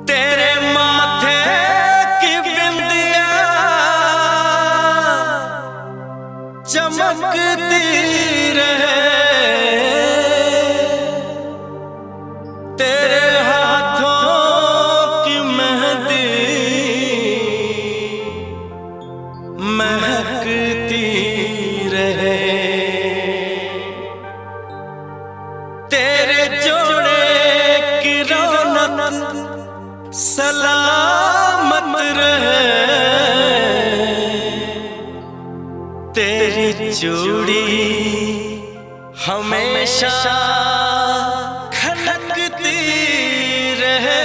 तेरे माथे की बिंदिया चमकती रहे, तेरे हाथों की मेहंदी महकती रहे, तेरे जोड़े की रौनक सलामत रहे, तेरी चूड़ी हमेशा खनकती रहे।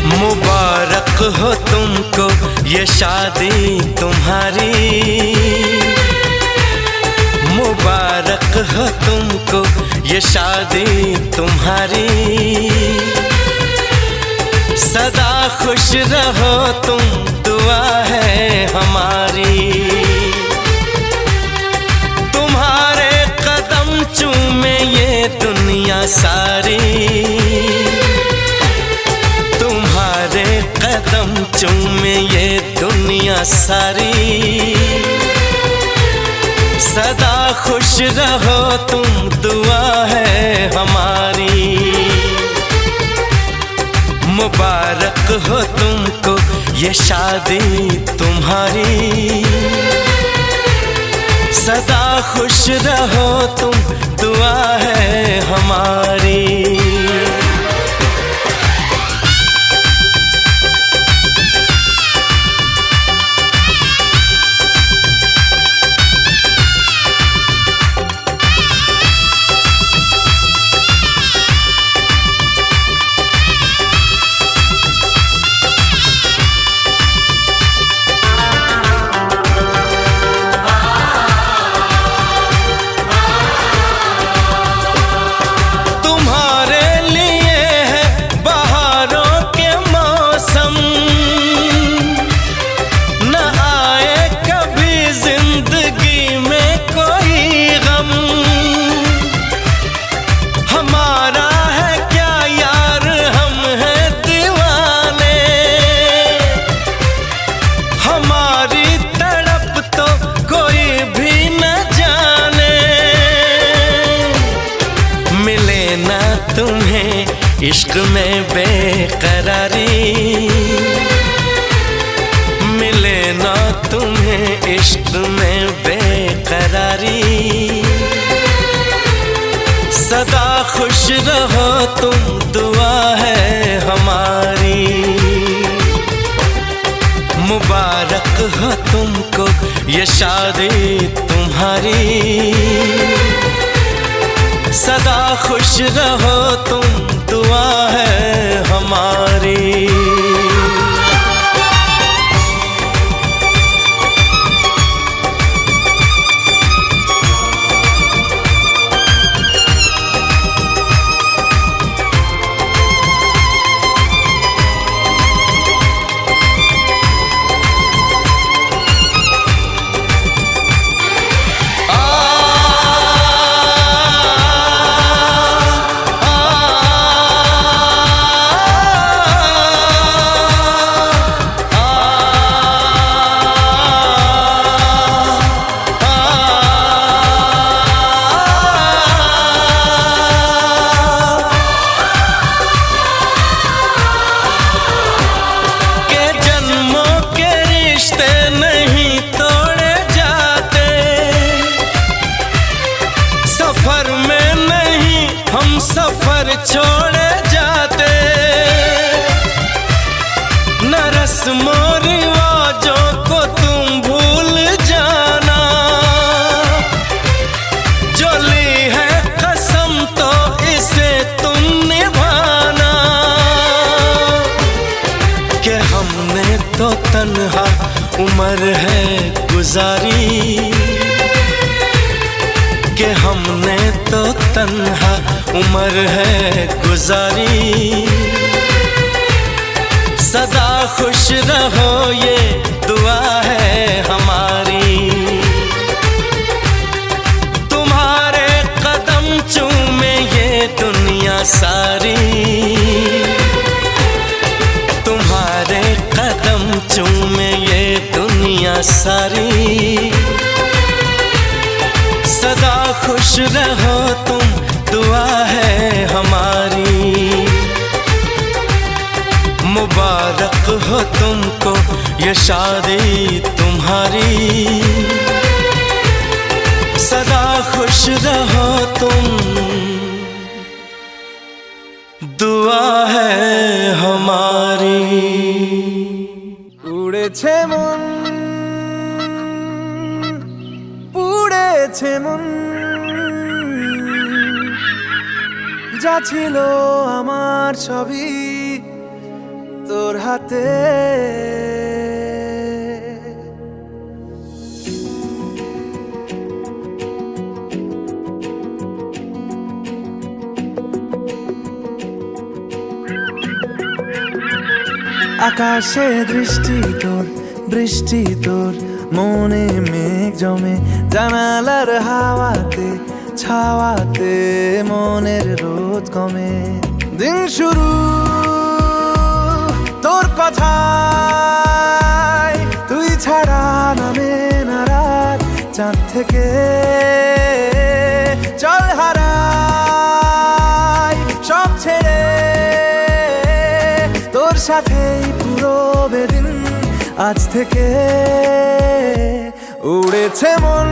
मुबारक हो तुमको ये शादी तुम्हारी, मुबारक हो तुमको ये शादी तुम्हारी, सदा खुश रहो तुम दुआ है हमारी, तुम्हारे कदम चूमे ये दुनिया सारी, कदम चूमे ये दुनिया सारी, सदा खुश रहो तुम दुआ है हमारी, मुबारक हो तुमको ये शादी तुम्हारी, सदा खुश रहो तुम दुआ है हमारी। तुम्हें इश्क में बेकरारी, मिले ना तुम्हें इश्क में बेकरारी, सदा खुश रहो तुम दुआ है हमारी, मुबारक हो तुमको ये शादी तुम्हारी, सदा खुश रहो तुम दुआ है हमारी। सफर छोड़े जाते न रस्मों रिवाजों को तुम भूल जाना, जो ली है कसम तो इसे तुम निभाना, कि हमने तो तन्हा उम्र है गुजार गुजारी कि हमने तो तन्हा उम्र है गुजारी। सदा खुश रहो ये दुआ है हमारी, तुम्हारे कदम चूमे ये दुनिया सारी, तुम्हारे कदम चूमे ये दुनिया सारी। सदा खुश रहो तुम दुआ है हमारी, मुबारक हो तुमको ये शादी तुम्हारी। सदा खुश रहो तुम दुआ है हमारी। উড়েছে মন, পুড়েছে মন, যা ছিল আমার সবই তোর হাতে। আকাশে দৃষ্টি তোর, বৃষ্টি তোর, মনে মেঘ জমে, জানালার হাওয়াতে ছাওয়াতে মনের রোদ কমে। দিন শুরু তোর কথায়, তুই ছাড়া নামে না রাত, চাঁদ থেকে চল হারাই সব ছেড়ে, তোর সাথেই পুরো বেদিন আজ থেকে। উড়েছে মন,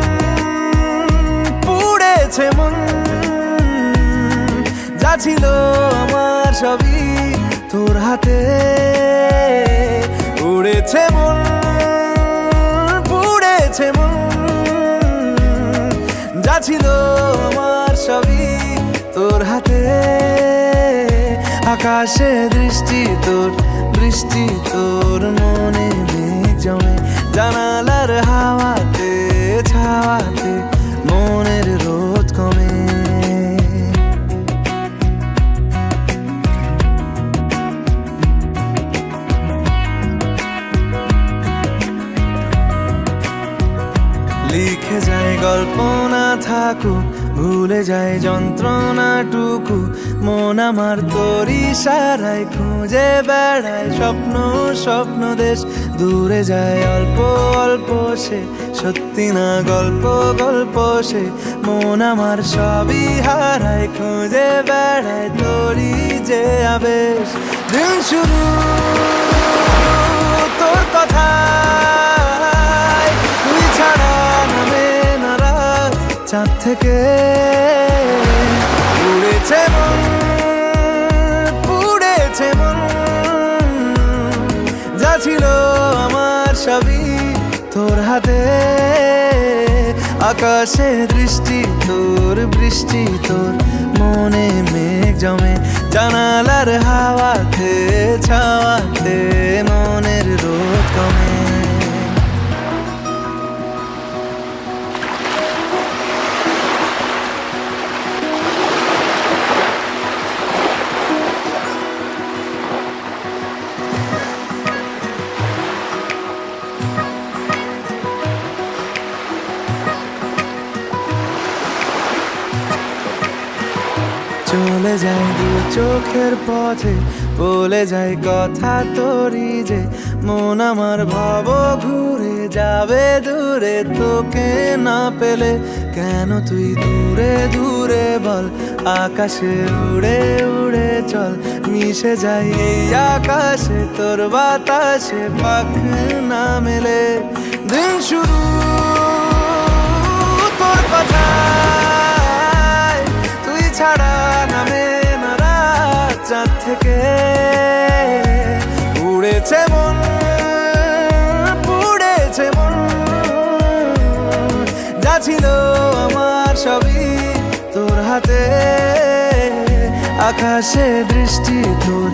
পুড়েছে মন, যা ছিল আমার সবই তোর হাতে। উড়েছে মন, পুড়েছে মন, যা ছিল আমার সবই তোর হাতে। আকাশে দৃষ্টি তোর, বৃষ্টি তোর, মনে মেঘ জমে, জানালার হাওয়াতে ছাওয়াতে মনের রোদ কমে। লিখে যায় গল্প না থাকুক, ভুলে যায় যন্ত্রণাটুকু, মন আমার তোর ইশারায় খুঁজে বেড়ায় স্বপ্ন স্বপ্ন দেশ। দূরে যায় অল্প অল্প সে, সত্যি না গল্প গল্প সে, মন আমার সবই হারায় খুঁজে বেড়ায় তোরই যে আবেশ। দিন শুরু তোর কথায়, তুই ছাড়া নামে না রাত, চাঁদ থেকে উড়েছে মন, পুড়েছে মন, যা ছিল আমার সবই তোর হাতে। আকাশে দৃষ্টি তোর, বৃষ্টি তোর, মনে মেঘ জমে, জানালার হাওয়াতে ছাওয়াতে মনের রোদ কমে। চলে যায় দু চোখের পথে, বলে যায় কথা তোরই যে, মন আমার ভাব ঘুরে যাবে দূরে তোকে না পেলে। কেন তুই দূরে দূরে বল, আকাশে উড়ে উড়ে চল, মিশে যাই এই আকাশে তোর বাতাসে পাখ না মেলে। দিন শুরু তোর কথায়, তুই ছাড়া নামে না রাত, চাঁদ থেকে উড়েছে মন, পুড়েছে মন, যা ছিল আমার সবই তোর হাতে। আকাশে দৃষ্টি তোর,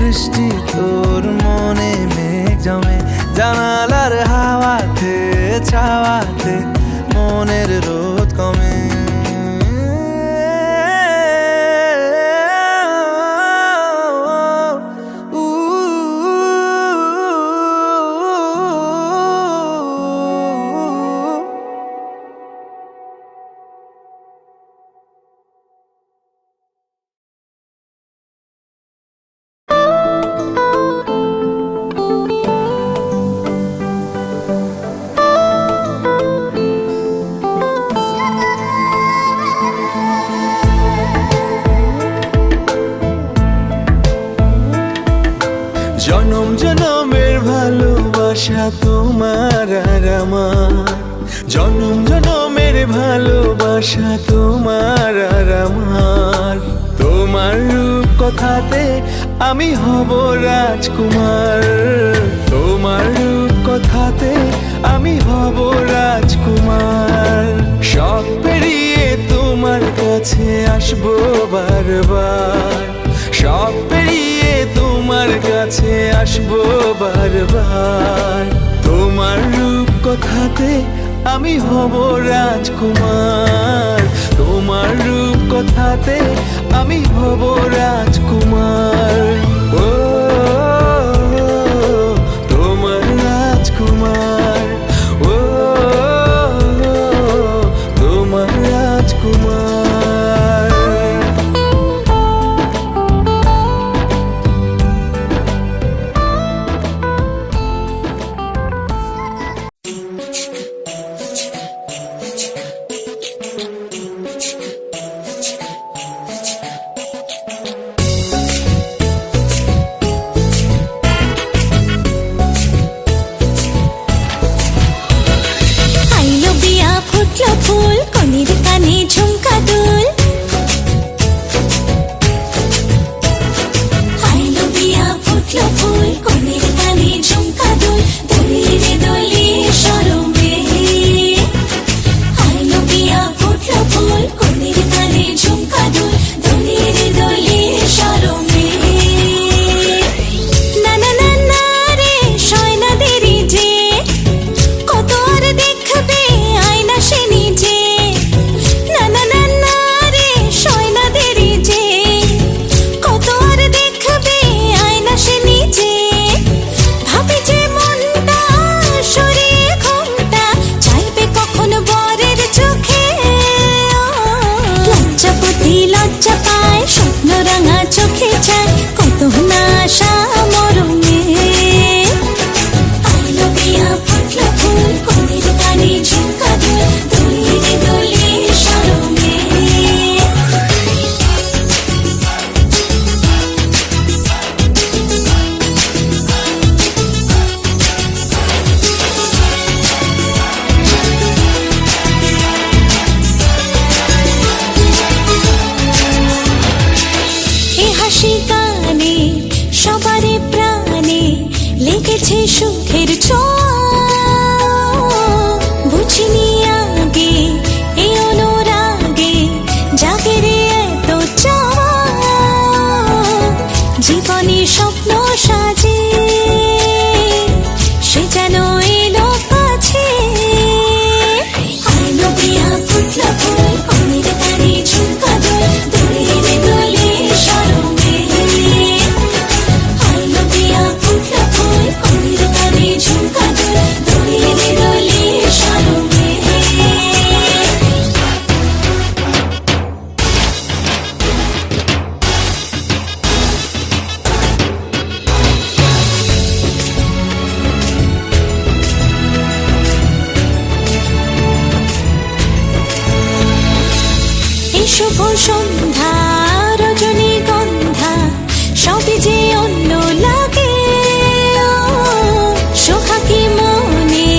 বৃষ্টি তোর মনে মেঘ জমে জানালার হাওয়াতে ছাওয়াতে মনের রোদ কমে জনম জনমের ভালোবাসা তোমার আর আমার, জনম জনমের ভালোবাসা তোমার আর আমার। তোমার রূপ কথাতে আমি হব রাজকুমার, তোমার রূপ কথাতে আমি হব রাজকুমার। সব পেরিয়ে তোমার কাছে আসবো বারবার, সব পেরিয়ে তোমার কাছে আসবো বারবার। তোমার রূপ কথাতে আমি হব রাজকুমার, তোমার রূপ কথাতে আমি হব রাজকুমার। ও তোমার রাজকুমার, ও তোমার রাজকুমার। ফুল কনির কানে ঝুমকা দুল, আইলো বিয়া ফুটলো ফুল কনির কানে ঝুমকা দুল, দোলিয়ে রে দোলিয়ে শরমে। আইলো বিয়া ফুটলো ফুল কনির কানে ঝুমকা দুল, দোলিয়ে রে দোলিয়ে শরমে। না না না না রে শয়না দেরি যে, কত আর দেখবে আয়না সে নিজে। না না না না রে শয়না দেরি যে, কত আর দেখবে আয়না সে নিজে। ভাবে যে মনটা সরিয়ে ঘোমটা, চাইবে কখন বরের চোখে। লজ্জাপতি লজ্জা পায়, স্বপ্ন রাঙা চোখে চায়, কত না আশা মরমে। আইলো বিয়া ফুটলো ফুল কনির কানে ঝুমকা দুল, দোলিয়ে রে দোলিয়ে শরমে। এ হাসি গানে সবারই প্রাণে লেগেছে সুখের ছোঁয়া। বুঝিনি আগে এই অনুরাগে জাগে রে এত চাওয়া। জীবনে স্বপ্ন সাজে সে যেন এলো কাছে। আইলো বিয়া ফুটলো ফুল কনির কানে ঝুমকা দুল, দোলিয়ে রে দোলিয়ে শরমে। আইলো বিয়া ফুটলো ফুল কনির কানে ঝুমকা দুল, দোলিয়ে রে দোলিয়ে শরমে। এই শুভ সন্ধ্যা রজনীগন্ধা সবই যে অন্য লাগে। সোহাগী মনে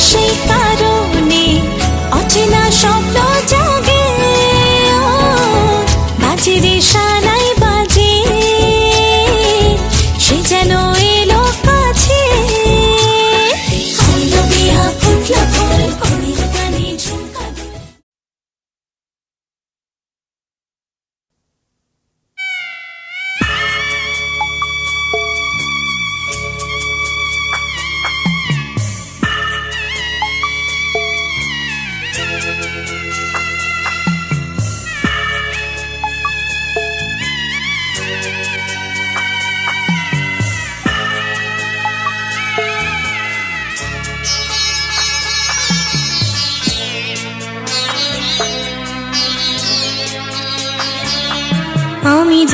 সেই কারণে অচেনা স্বপ্ন জাগে। বাজে রে সানাই বাজে সে যেন এলো কাছে। আইলো বিয়া ফুটলো ফুল কনির কানে ঝুমকা।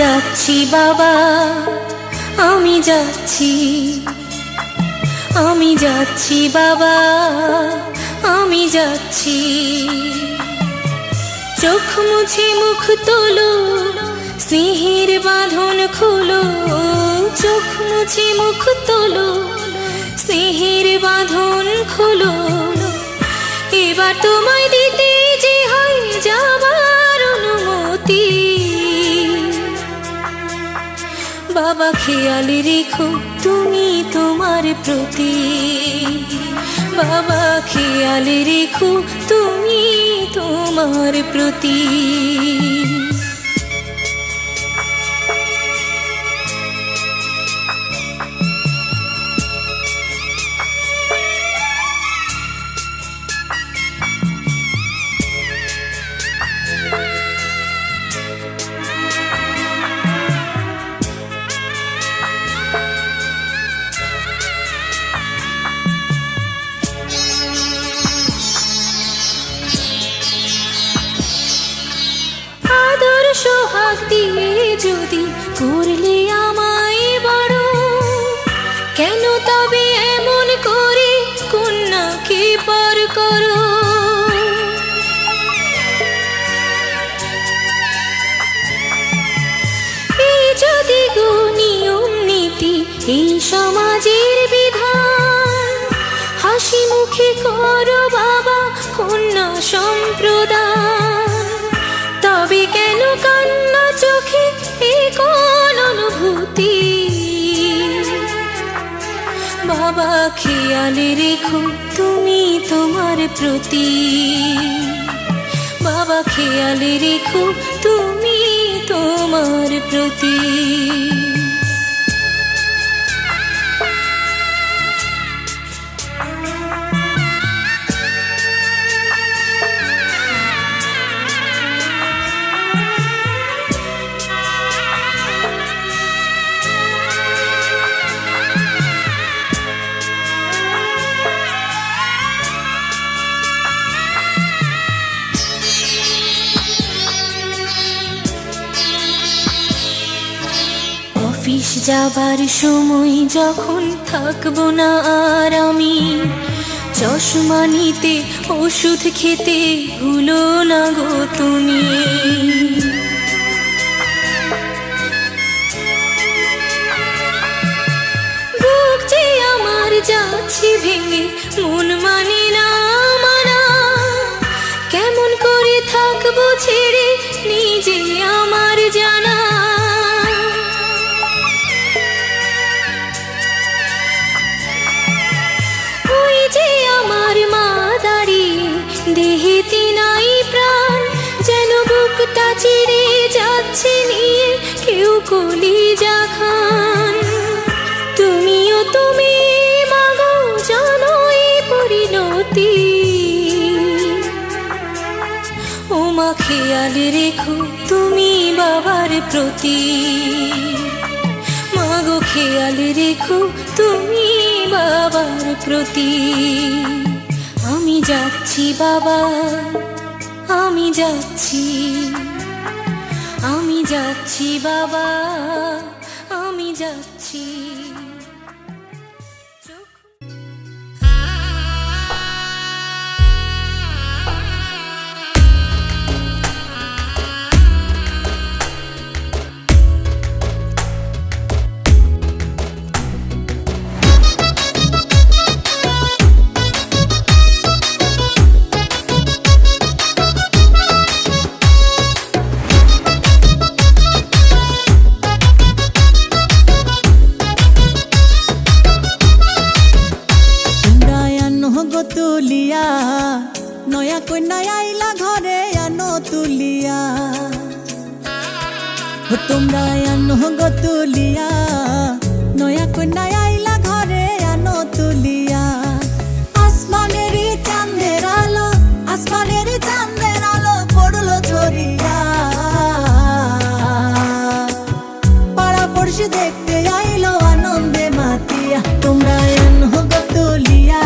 যাচ্ছি বাবা, আমি যাচ্ছি, আমি যাচ্ছি বাবা, আমি যাচ্ছি। চোখ মুছে মুখ তোলো, স্নেহের বাঁধন খোলো, চোখ মুছে মুখ তোলো, স্নেহের বাঁধন খোলো। এবার তোমায় দিতে যে হয় যাবার অনুমতি। বাবা খেয়াল রেখো তুমি তোমার প্রতি, বাবা খেয়াল রেখো তুমি তোমার প্রতি। সোহাগ দিয়ে যদি করলে আমায় বড়, কেন তবে এমন করে কন্যাকে পর করো। এই যদি গো নিয়ম নীতি, এই সমাজের বিধান, হাসি মুখে করো বাবা কন্যা সম্প্রদান। তবে কেন কান্না চোখে এ কোন অনুভূতি? বাবা খেয়াল রেখো তুমি তোমার প্রতি, বাবা খেয়াল রেখো তুমি তোমার প্রতি। অফিস যাবার সময় যখন থাকবো না আর আমি, চশমা নিতে ওষুধ খেতে ভুলো না গো তুমি। বুক যে আমার যাচ্ছে ভেঙে, মন মানে না মানা, কেমন করে থাকবো ছেড়ে নিজে আমার জানা। আমার মা দাঁড়িয়ে দেহেতে নাই প্রাণ, যেন বুকটা চিরে যাচ্ছে নিয়ে কেউ কলিজা খান। তুমিও তুমি মাগো জানো এই পরিণতি। ও মা খেয়াল রেখো তুমি বাবার প্রতি, মাগো খেয়াল রেখো তুমি বাবার প্রতি। আমি যাচ্ছি বাবা, আমি যাচ্ছি, আমি যাচ্ছি বাবা, আমি যাচ্ছি। তুলিয়া নয়া কন্যা আইলা ঘরে আনো তুলিয়া, তোমরা আনো গো তুলিয়া, নয়া কন্যা আইলা ঘরে আনো তুলিয়া। আসমানের চাঁদের আলো, আসমানের চাঁদের আলো পড়লো ঝরিয়া, পাড়া পড়শি দেখতে আইলো আনন্দে মাতিয়া। তোমরা আনো গো তুলিয়া,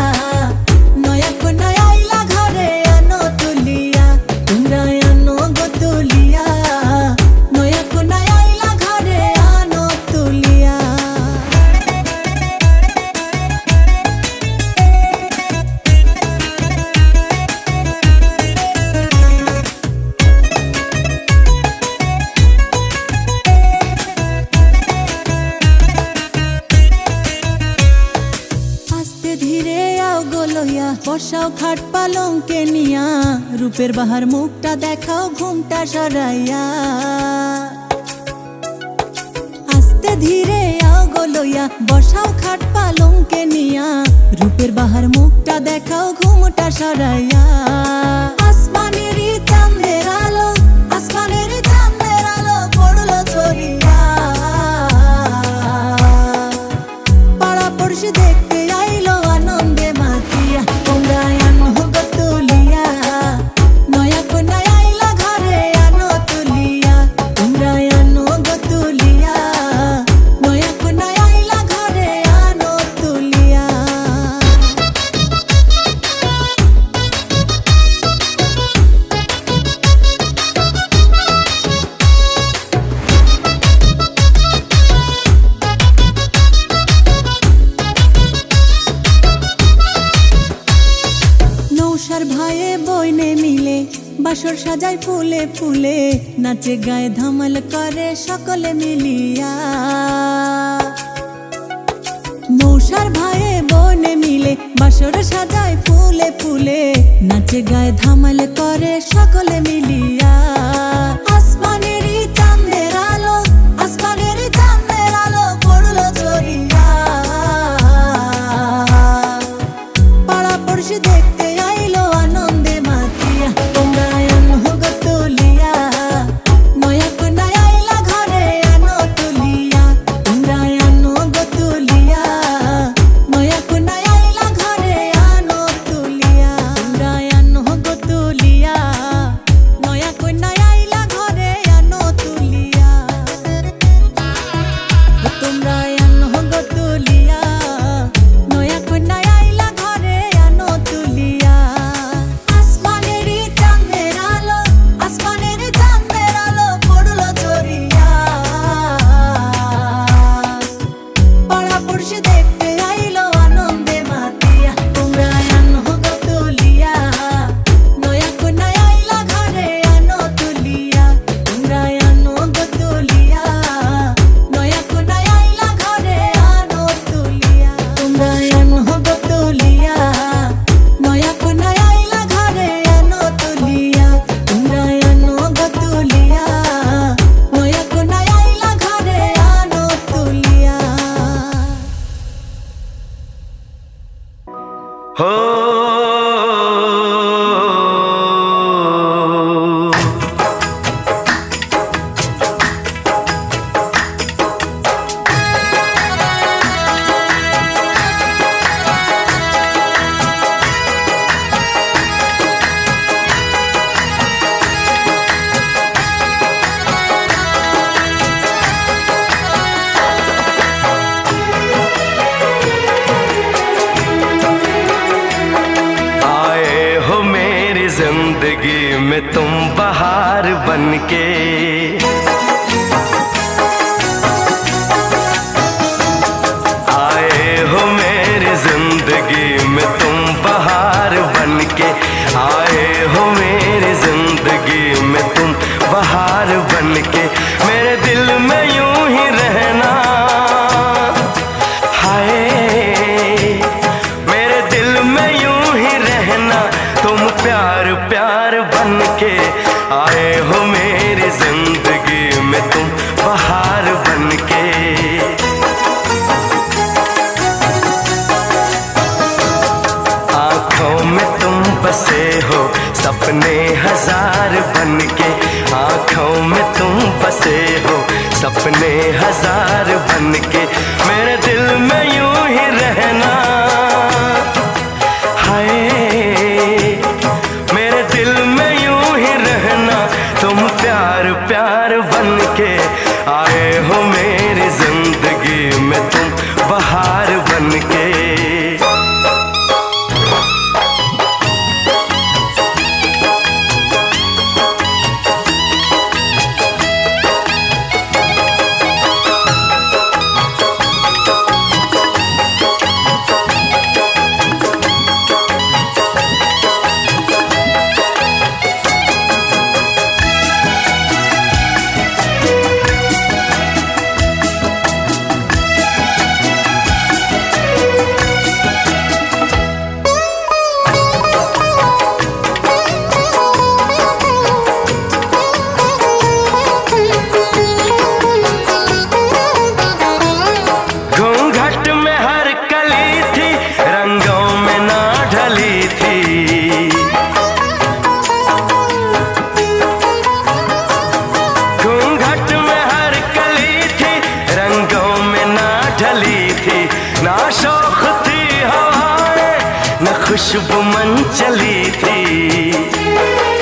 নয়া কন্যা আইলা ঘরে আনো তুলিয়া, তোমরা আনো গো তুলিয়া, নয়া কন্যা আইলা পালঙ্কে নিয়া রূপের বাহার মুখটা দেখাও ঘুমটা সরাইয়া আস্তে ধীরে আগো লইয়া বসাও খাট পালঙ্কে নিয়া রূপের বাহার মুখটা দেখাও ঘুমটা সরাইয়া আসমানেরই চাঁদের আলো আসমানেরই চাঁদের আলো পড়লো ছড়িয়া পাড়া পড়শি দেখতে আইলো আনন্দে মাতিয়া তোমরা আনো গো তুলিয়া নয়া কন্যা আইলা ঘরে আনো তুলিয়া তোমরা আনো গো তুলিয়া নয়া কন্যা আইলা ঘরে আনো তুলিয়া নৌসার ভাইয়ে বইনে মিলে বাসর সাজায় ফুলে ফুলে নাচে গায়ে ধামাল করে সকলে মিলিয়া নৌসার ভাইয়ে বইনে মিলে বাসর সাজায় ফুলে ফুলে নাচে গায়ে ধামাল করে সকলে মিলিয়া আসমানেরই চাঁদের আলো আসমানেরই চাঁদের আলো পড়লো ঝরিয়া পাড়া পড়শি দেখতে আইলো আনন্দে মাতিয়া তোমরা আনো গো তুলিয়া নয়া কন্যা আইলা ঘরে আনো তুলিয়া তোমরা আনো গো তুলিয়া নয়া কন্যা আইলা ঘরে আনো তুলিয়া তোমরা আনো গো তুলিয়া নয়া কন্যা আইলা ঘরে আনো তুলিয়া তোমরা আনো গো তুলিয়া নয়া কন্যা আইলা ঘরে আনো তুলিয়া আসমানেরই চাঁদের আলো আসমানেরই চাঁদের আলো পড়লো ঝরিয়া পাড়া পড়শি দেখতে আইলো আনন্দে মাতিয়া তোমরা আনো গো তুলিয়া নয়া কন্যা আইলা ঘরে আনো তুলিয়া তোমরা আনো গো তুলিয়া নয়া কন্যা আইলা ঘরে আনো তুলিয়া তোমরা আনো গো তুলিয়া নয়া কন্যা আইলা ঘরে আনো তুলিয়া তোমরা আনো গো তুলিয়া নয়া কন্যা আইলা ঘরে আনো তুলিয়া हो आए हो मेरी जिंदगी में तुम बहार बनके आए हो मेरी जिंदगी में तुम बहार बनके आए हो मेरी जिंदगी में तुम बहार बनके मेरे दिल में यूं ही रहना हाय मेरे दिल में यूं ही रहना तुम प्यार प्यार बनके आए हो मेरी जिंदगी में तुम बहार बनके आँखों में तुम बसे हो सपने हजार बनके आँखों में तुम बसे हो सपने हजार बनके मेरे दिल में यूं ही रहना हाय मेरे दिल में यूं ही रहना तुम प्यार प्यार बनके आए हो मेरी जिंदगी में तुम बहार बनके खुशबू मन चली थी।